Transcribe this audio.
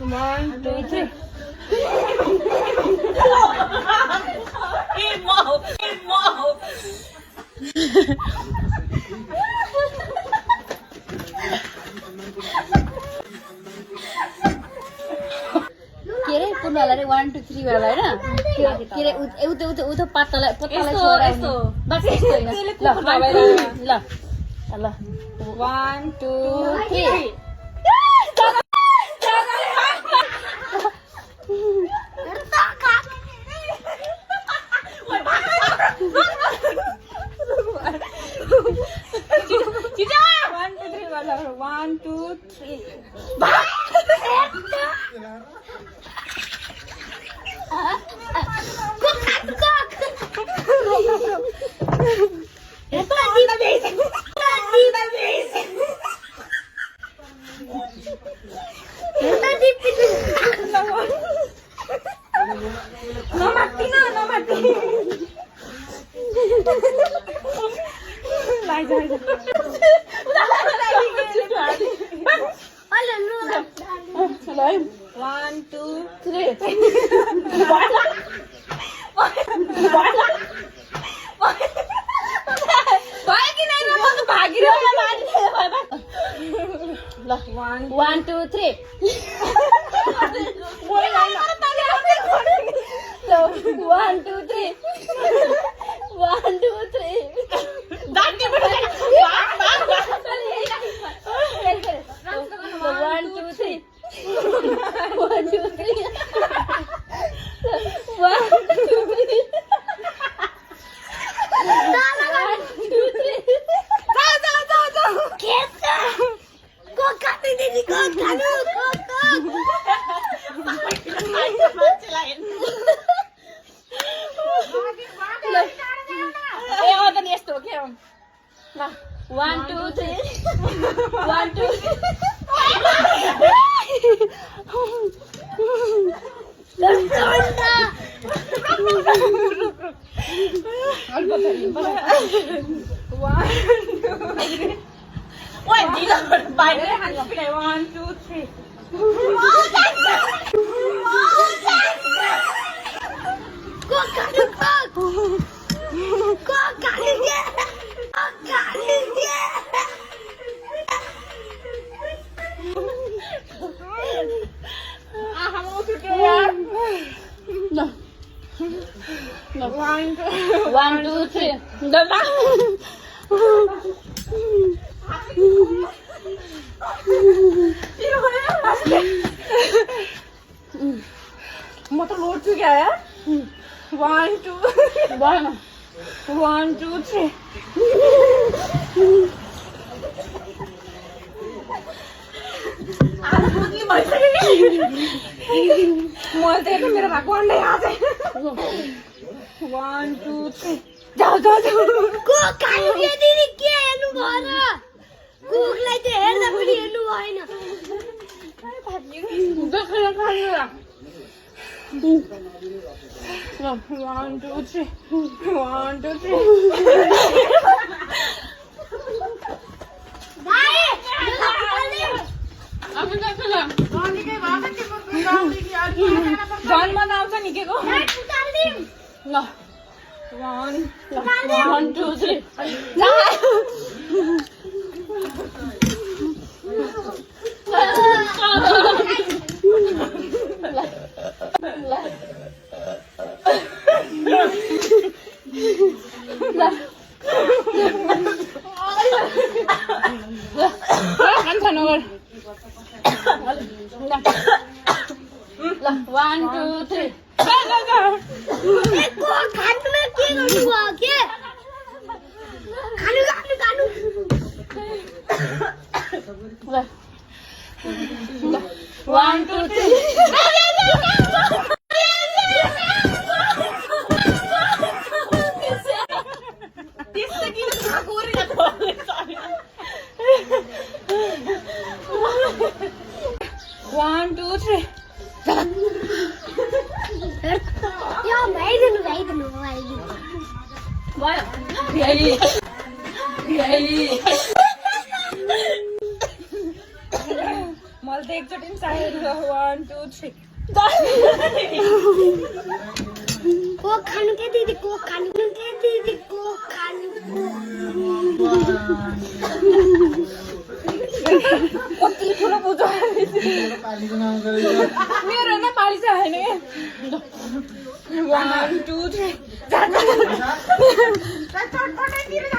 1, 2, 3. के रे कुन वाला रे 1 2 3 वाला हैन के रे उतो पत्तालाई छोरा बस यस्तो हैन ल 1 2 3 1 2 3 1 2 3 1 2 3 1 2 3 1 2 3 1 2 3 1 2 1 2 3 म त लोड्छु क्या यार 1 2 1 2 3 म चाहिँ मेरो भएको अन्डै आज 1 2 3 जाऊ को खानु के दिदी के हेर्नु भएर कुकलाई त हेर्दा पनि हेर्नु भएन देखेर खानु 1 2 3 1 2 3 जन्म आउँछ नि के को ल 1 2 3 1 2 3 को खानुमा के गर्नु भयो के खानु खानु खानु ल 1 2 3 1 2 3 यो भाइदिनु मैले गर्दै एकचोटि साइड 1 2 3 कोक खानु के दिदी कोक खानु के दिदी कोक खानु कति ठुलो पूजा मेरो न पाली चाहिँ हैन के 1 2 3 चटपटाइतिर